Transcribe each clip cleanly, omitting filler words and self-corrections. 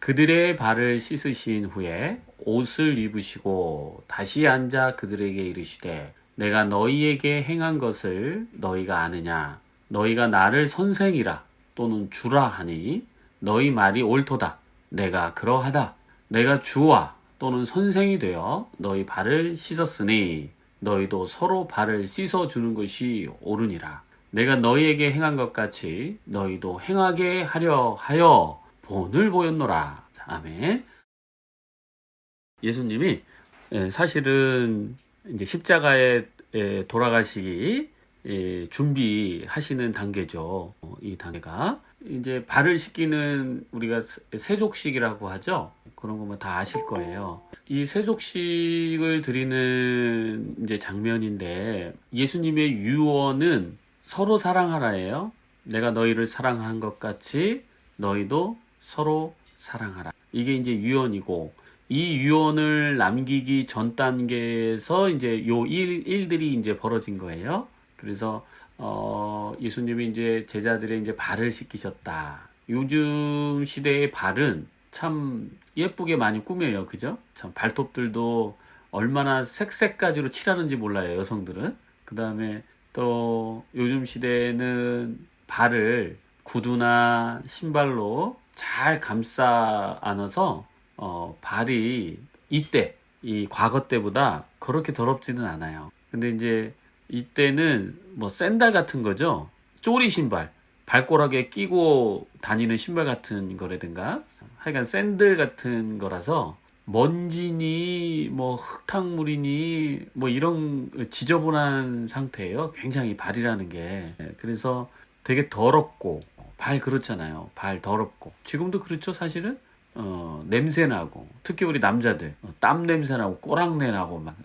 그들의 발을 씻으신 후에 옷을 입으시고 다시 앉아 그들에게 이르시되 내가 너희에게 행한 것을 너희가 아느냐 너희가 나를 선생이라 또는 주라 하니 너희 말이 옳도다. 내가 그러하다. 내가 주와 또는 선생이 되어 너희 발을 씻었으니 너희도 서로 발을 씻어주는 것이 옳으니라. 내가 너희에게 행한 것 같이 너희도 행하게 하려 하여 본을 보였노라. 아멘. 예수님이 사실은 이제 십자가에 돌아가시기 준비하시는 단계죠. 이 단계가 이제 발을 씻기는 우리가 세족식이라고 하죠. 그런 거면 다 아실 거예요. 이 세족식을 드리는 이제 장면인데 예수님의 유언은 서로 사랑하라예요. 내가 너희를 사랑한 것 같이 너희도 서로 사랑하라. 이게 이제 유언이고 이 유언을 남기기 전 단계에서 이제 요 일들이 이제 벌어진 거예요. 그래서 예수님이 이제 제자들의 이제 발을 씻기셨다. 요즘 시대의 발은 참 예쁘게 많이 꾸며요. 그죠? 참 발톱들도 얼마나 색색까지로 칠하는지 몰라요. 여성들은. 그 다음에 또 요즘 시대에는 발을 구두나 신발로 잘 감싸 안아서 발이 이때 이 과거 때보다 그렇게 더럽지는 않아요. 근데 이제 이때는 뭐 샌들 같은 거죠. 쪼리 신발, 발가락에 끼고 다니는 신발 같은 거라든가 하여간 샌들 같은 거라서 먼지니 뭐 흙탕물이니 뭐 이런 지저분한 상태예요. 굉장히 발이라는 게. 그래서 되게 더럽고 발 그렇잖아요. 발 더럽고 지금도 그렇죠 사실은. 냄새 나고 특히 우리 남자들 땀 냄새 나고 꼬랑내 나고 막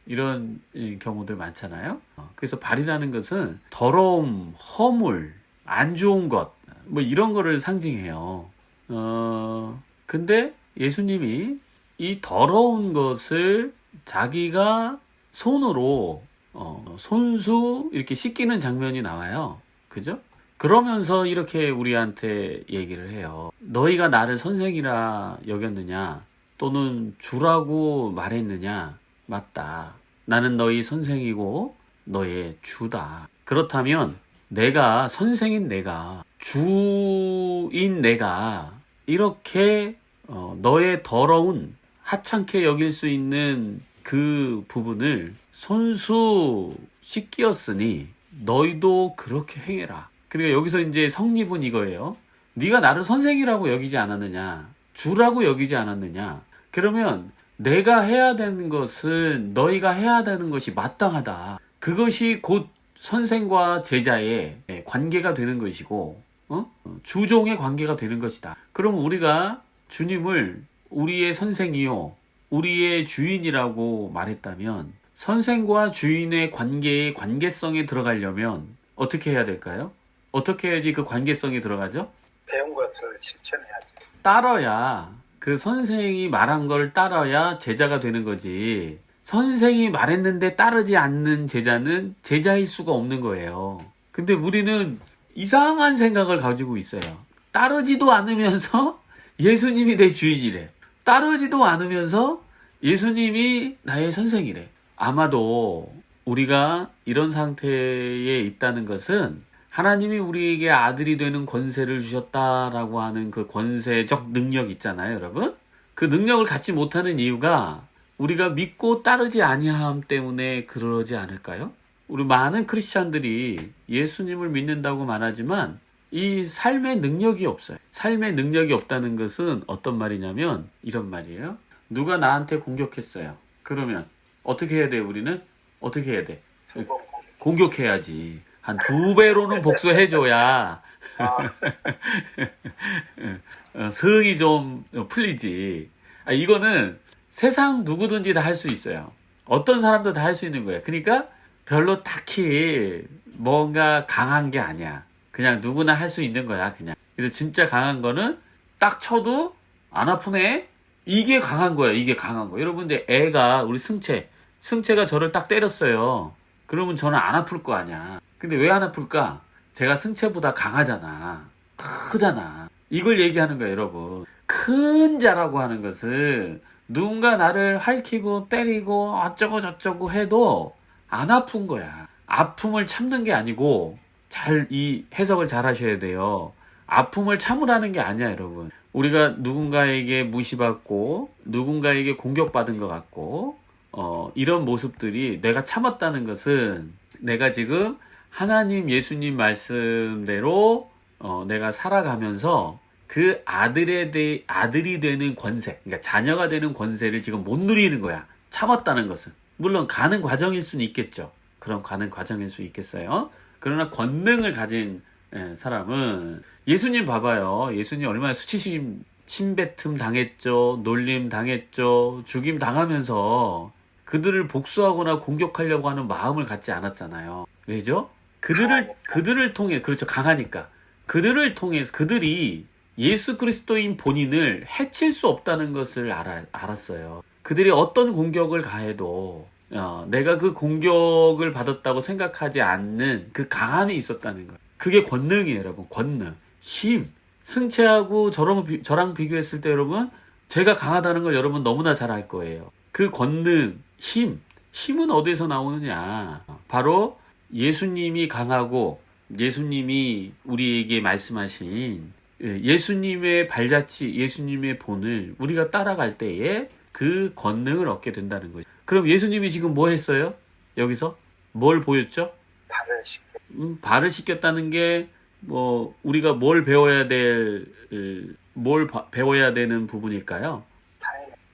이런 경우들 많잖아요. 그래서 발이라는 것은 더러움, 허물, 안 좋은 것 뭐 이런 거를 상징해요. 근데 예수님이 이 더러운 것을 자기가 손으로 손수 이렇게 씻기는 장면이 나와요. 그죠? 그러면서 이렇게 우리한테 얘기를 해요. 너희가 나를 선생이라 여겼느냐 또는 주라고 말했느냐. 맞다. 나는 너희 선생이고 너의 주다. 그렇다면 내가 선생인 내가 주인 내가 이렇게 너의 더러운 하찮게 여길 수 있는 그 부분을 손수 씻기었으니 너희도 그렇게 행해라. 그러니까 여기서 이제 성립은 이거예요. 네가 나를 선생이라고 여기지 않았느냐, 주라고 여기지 않았느냐. 그러면 내가 해야 되는 것은 너희가 해야 되는 것이 마땅하다. 그것이 곧 선생과 제자의 관계가 되는 것이고 주종의 관계가 되는 것이다. 그럼 우리가 주님을 우리의 선생이요 우리의 주인이라고 말했다면 선생과 주인의 관계의 관계성에 들어가려면 어떻게 해야 될까요? 어떻게 해야지 그 관계성이 들어가죠? 배운 것을 실천해야죠. 따라야 그 선생이 말한 걸 따라야 제자가 되는 거지. 선생이 말했는데 따르지 않는 제자는 제자일 수가 없는 거예요. 근데 우리는 이상한 생각을 가지고 있어요. 따르지도 않으면서 예수님이 내 주인이래. 따르지도 않으면서 예수님이 나의 선생이래. 아마도 우리가 이런 상태에 있다는 것은 하나님이 우리에게 아들이 되는 권세를 주셨다라고 하는 그 권세적 능력 있잖아요, 여러분. 그 능력을 갖지 못하는 이유가 우리가 믿고 따르지 아니함 때문에 그러지 않을까요? 우리 많은 크리스찬들이 예수님을 믿는다고 말하지만 이 삶의 능력이 없어요. 삶의 능력이 없다는 것은 어떤 말이냐면 이런 말이에요. 누가 나한테 공격했어요. 그러면 어떻게 해야 돼, 우리는? 어떻게 해야 돼? 공격해야지. 한 2배로는 복수해줘야 성이 좀 풀리지. 이거는 세상 누구든지 다 할 수 있어요. 어떤 사람도 다 할 수 있는 거예요. 그러니까 별로 딱히 뭔가 강한 게 아니야. 그냥 누구나 할 수 있는 거야, 그냥. 그래서 진짜 강한 거는 딱 쳐도 안 아프네? 이게 강한 거야, 이게 강한 거. 여러분들, 애가, 우리 승채가 저를 딱 때렸어요. 그러면 저는 안 아플 거 아니야. 근데 왜 안 아플까? 제가 승채보다 강하잖아. 크잖아. 이걸 얘기하는 거야, 여러분. 큰 자라고 하는 것은 누군가 나를 핥히고 때리고 어쩌고 저쩌고 해도 안 아픈 거야. 아픔을 참는 게 아니고 이 해석을 잘 하셔야 돼요. 아픔을 참으라는 게 아니야, 여러분. 우리가 누군가에게 무시받고 누군가에게 공격받은 것 같고 이런 모습들이 내가 참았다는 것은 내가 지금 하나님 예수님 말씀대로 내가 살아가면서 그 아들이 되는 권세, 그러니까 자녀가 되는 권세를 지금 못 누리는 거야. 참았다는 것은. 물론 가는 과정일 수는 있겠죠. 그런 가는 과정일 수 있겠어요. 그러나 권능을 가진 사람은 예수님 봐봐요. 예수님 얼마나 수치심 침뱉음 당했죠. 놀림 당했죠. 죽임 당하면서 그들을 복수하거나 공격하려고 하는 마음을 갖지 않았잖아요. 왜죠? 그들을 통해, 그렇죠. 강하니까. 그들을 통해서 그들이 예수 그리스도인 본인을 해칠 수 없다는 것을 알았어요. 그들이 어떤 공격을 가해도 내가 그 공격을 받았다고 생각하지 않는 그 강함이 있었다는 거예요. 그게 권능이에요, 여러분. 권능, 힘. 승채하고 저랑 비교했을 때 여러분, 제가 강하다는 걸 여러분 너무나 잘 알 거예요. 그 권능, 힘은 어디서 나오느냐? 바로 예수님이 강하고 예수님이 우리에게 말씀하신 예수님의 발자취, 예수님의 본을 우리가 따라갈 때에 그 권능을 얻게 된다는 거죠. 그럼 예수님이 지금 뭐 했어요? 여기서 뭘 보였죠? 발을 씻겼다는 게 우리가 뭘 배워야 배워야 되는 부분일까요?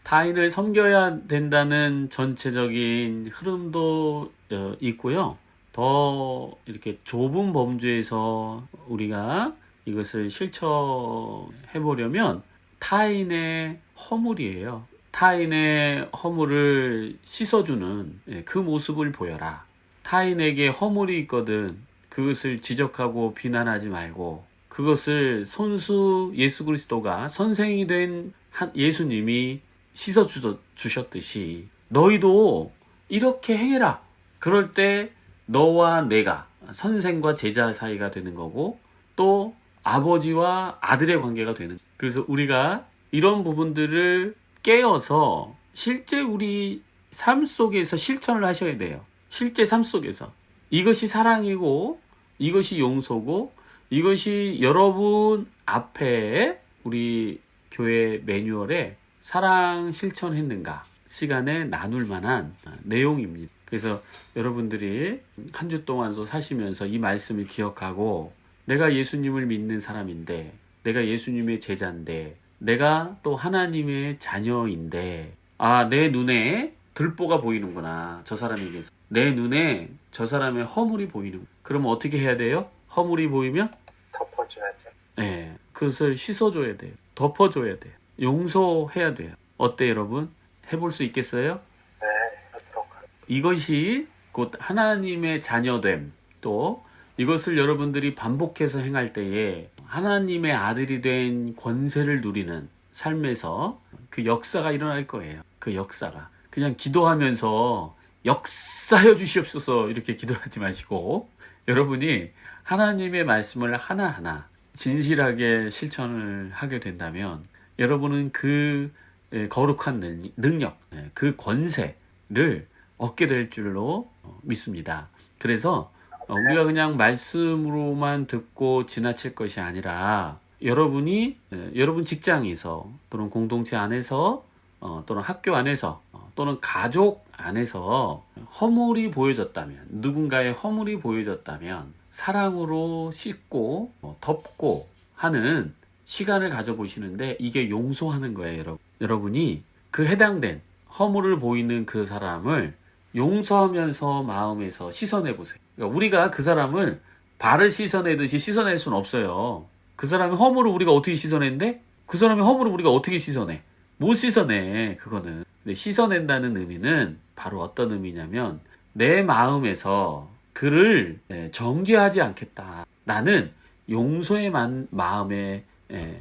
타인을 섬겨야 된다는 전체적인 흐름도 있고요. 더 이렇게 좁은 범주에서 우리가 이것을 실천해 보려면 타인의 허물이에요. 타인의 허물을 씻어주는 그 모습을 보여라. 타인에게 허물이 있거든 그것을 지적하고 비난하지 말고 그것을 손수 예수 그리스도가 선생이 된 예수님이 씻어주셨듯이 너희도 이렇게 행해라. 그럴 때 너와 내가 선생과 제자 사이가 되는 거고 또 아버지와 아들의 관계가 되는. 그래서 우리가 이런 부분들을 깨어서 실제 우리 삶 속에서 실천을 하셔야 돼요. 실제 삶 속에서. 이것이 사랑이고 이것이 용서고 이것이 여러분 앞에 우리 교회 매뉴얼에 사랑 실천했는가 시간에 나눌 만한 내용입니다. 그래서 여러분들이 한 주 동안도 사시면서 이 말씀을 기억하고 내가 예수님을 믿는 사람인데 내가 예수님의 제자인데 내가 또 하나님의 자녀인데 내 눈에 들보가 보이는구나. 저 사람에게서. 내 눈에 저 사람의 허물이 보이는. 그러면 어떻게 해야 돼요? 허물이 보이면? 덮어줘야죠. 네. 그것을 씻어줘야 돼요. 덮어줘야 돼요. 용서해야 돼요. 어때 여러분? 해볼 수 있겠어요? 네, 하도록 하겠습니다. 이것이 곧 하나님의 자녀됨 또 이것을 여러분들이 반복해서 행할 때에 하나님의 아들이 된 권세를 누리는 삶에서 그 역사가 일어날 거예요. 그 역사가. 그냥 기도하면서 역사하여 주시옵소서 이렇게 기도하지 마시고 여러분이 하나님의 말씀을 하나하나 진실하게 실천을 하게 된다면 여러분은 그 거룩한 능력, 그 권세를 얻게 될 줄로 믿습니다. 그래서 우리가 그냥 말씀으로만 듣고 지나칠 것이 아니라 여러분이 여러분 직장에서 또는 공동체 안에서 또는 학교 안에서 또는 가족 안에서 허물이 보여졌다면 누군가의 허물이 보여졌다면 사랑으로 씻고 덮고 하는 시간을 가져보시는데 이게 용서하는 거예요. 여러분이 그 해당된 허물을 보이는 그 사람을 용서하면서 마음에서 씻어내보세요. 그러니까 우리가 그 사람을 발을 씻어내듯이 씻어낼 수는 없어요. 그 사람의 허물을 우리가 어떻게 씻어내는데 그 사람의 허물을 우리가 어떻게 씻어내? 못 씻어내. 그거는. 근데 씻어낸다는 의미는 바로 어떤 의미냐면 내 마음에서 그를 정죄하지 않겠다. 나는 용서의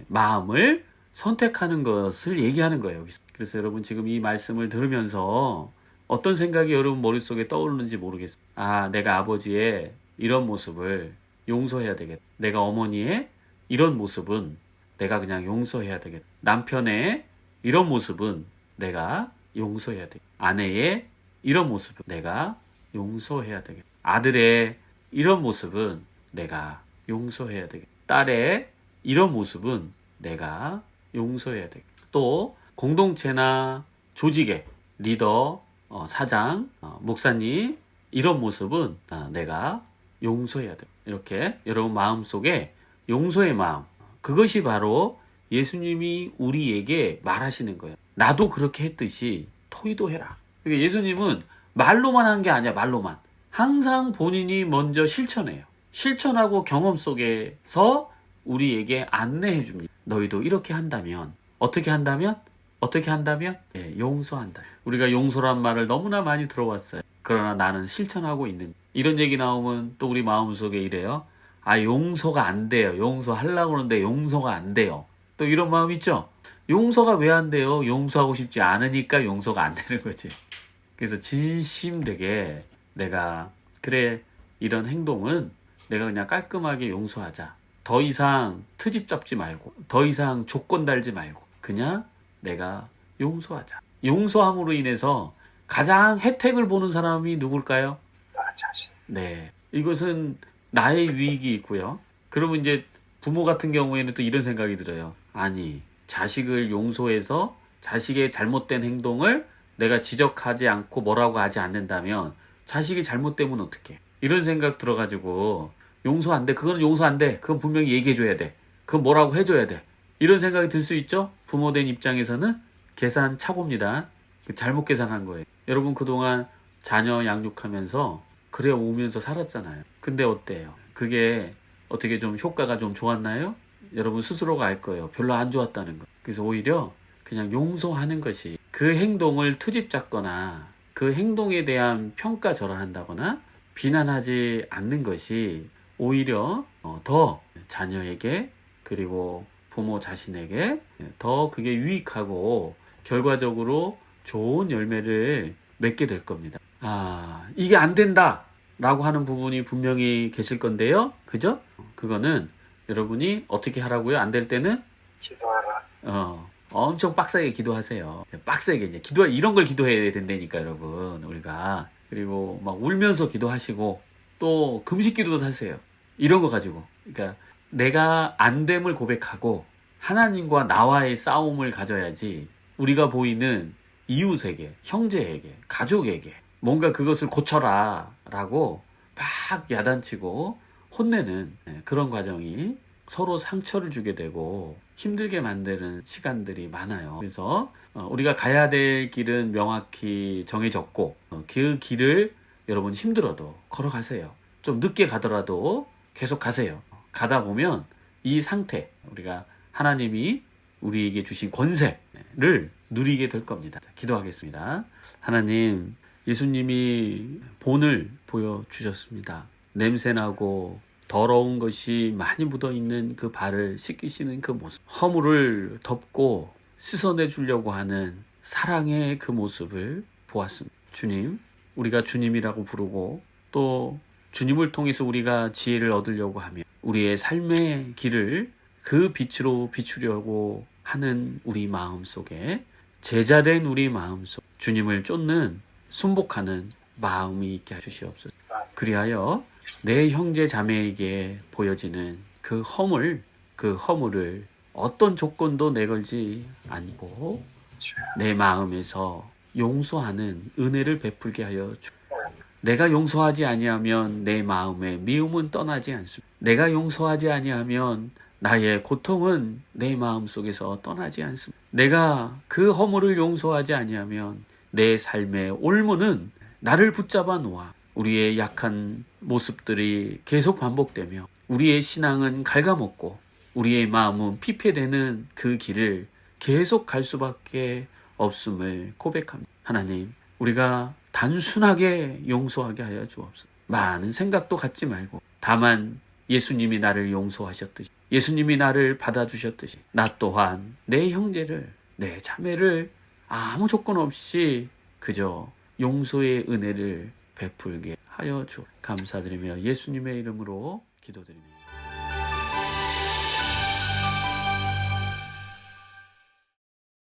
마음을 선택하는 것을 얘기하는 거예요. 여기서. 그래서 여러분 지금 이 말씀을 들으면서 어떤 생각이 여러분 머릿속에 떠오르는지 모르겠어요. 내가 아버지의 이런 모습을 용서해야 되겠다. 내가 어머니의 이런 모습은 내가 그냥 용서해야 되겠다. 남편의 이런 모습은 내가 용서해야 돼. 아내의 이런 모습은 내가 용서해야 되겠다. 아들의 이런 모습은 내가 용서해야 되겠다. 딸의 이런 모습은 내가 용서해야 되겠다. 또 공동체나 조직의 리더, 사장, 목사님 이런 모습은 내가 용서해야 돼. 이렇게 여러분 마음속에 용서의 마음, 그것이 바로 예수님이 우리에게 말하시는 거예요. 나도 그렇게 했듯이 토의도 해라. 그러니까 예수님은 말로만 한 게 아니야. 말로만. 항상 본인이 먼저 실천해요. 실천하고 경험 속에서 우리에게 안내해 줍니다. 너희도 이렇게 한다면, 어떻게 한다면? 어떻게 한다면? 네, 용서한다. 우리가 용서란 말을 너무나 많이 들어왔어요. 그러나 나는 실천하고 있는. 이런 얘기 나오면 또 우리 마음속에 이래요. 용서가 안 돼요. 용서하려고 하는데 용서가 안 돼요. 또 이런 마음 있죠? 용서가 왜 안 돼요? 용서하고 싶지 않으니까 용서가 안 되는 거지. 그래서 진심되게 내가 그래, 이런 행동은 내가 그냥 깔끔하게 용서하자. 더 이상 트집 잡지 말고, 더 이상 조건 달지 말고, 그냥 내가 용서하자. 용서함으로 인해서 가장 혜택을 보는 사람이 누굴까요? 나 자신. 네. 이것은 나의 유익이 있고요. 그러면 이제 부모 같은 경우에는 또 이런 생각이 들어요. 아니, 자식을 용서해서 자식의 잘못된 행동을 내가 지적하지 않고 뭐라고 하지 않는다면 자식이 잘못되면 어떡해? 이런 생각 들어가지고 용서 안 돼. 그건 용서 안 돼. 그건 분명히 얘기해줘야 돼. 그건 뭐라고 해줘야 돼. 이런 생각이 들 수 있죠? 부모된 입장에서는 계산 착오입니다. 잘못 계산한 거예요. 여러분 그동안 자녀 양육하면서 그래 오면서 살았잖아요. 근데 어때요? 그게 어떻게 좀 효과가 좀 좋았나요? 여러분 스스로가 알 거예요. 별로 안 좋았다는 거. 그래서 오히려 그냥 용서하는 것이, 그 행동을 트집 잡거나 그 행동에 대한 평가절하한다거나 비난하지 않는 것이 오히려 더 자녀에게 그리고 부모 자신에게 더 그게 유익하고 결과적으로 좋은 열매를 맺게 될 겁니다. 이게 안 된다 라고 하는 부분이 분명히 계실 건데요. 그죠? 그거는 여러분이 어떻게 하라고요? 안 될 때는 기도하라. 엄청 빡세게 기도하세요. 빡세게 이제 이런 걸 기도해야 된다니까 여러분, 우리가. 그리고 막 울면서 기도하시고 또 금식 기도도 하세요. 이런 거 가지고. 그러니까 내가 안 됨을 고백하고 하나님과 나와의 싸움을 가져야지, 우리가 보이는 이웃에게, 형제에게, 가족에게 뭔가 그것을 고쳐라 라고 막 야단치고 혼내는 그런 과정이 서로 상처를 주게 되고 힘들게 만드는 시간들이 많아요. 그래서 우리가 가야 될 길은 명확히 정해졌고 그 길을 여러분 힘들어도 걸어가세요. 좀 늦게 가더라도 계속 가세요. 가다 보면 이 상태, 우리가 하나님이 우리에게 주신 권세를 누리게 될 겁니다. 기도하겠습니다. 하나님, 예수님이 본을 보여주셨습니다. 냄새나고 더러운 것이 많이 묻어있는 그 발을 씻기시는 그 모습, 허물을 덮고 씻어내 주려고 하는 사랑의 그 모습을 보았습니다. 주님, 우리가 주님이라고 부르고 또 주님을 통해서 우리가 지혜를 얻으려고 하며 우리의 삶의 길을 그 빛으로 비추려고 하는 우리 마음속에, 제자된 우리 마음속 주님을 쫓는 순복하는 마음이 있게 해주시옵소서. 그리하여 내 형제 자매에게 보여지는 그 허물을 어떤 조건도 내걸지 않고 내 마음에서 용서하는 은혜를 베풀게 하여 내가 용서하지 아니하면 내 마음의 미움은 떠나지 않습니다. 내가 용서하지 아니하면 나의 고통은 내 마음속에서 떠나지 않습니다. 내가 그 허물을 용서하지 아니하면 내 삶의 올무는 나를 붙잡아 놓아 우리의 약한 모습들이 계속 반복되며 우리의 신앙은 갉아먹고 우리의 마음은 피폐되는 그 길을 계속 갈 수밖에 없음을 고백합니다. 하나님, 우리가 단순하게 용서하게 하여 주옵소서. 많은 생각도 갖지 말고 다만 예수님이 나를 용서하셨듯이, 예수님이 나를 받아주셨듯이 나 또한 내 형제를, 내 자매를 아무 조건 없이 그저 용서의 은혜를 베풀게 하여 주. 감사드리며 예수님의 이름으로 기도드립니다.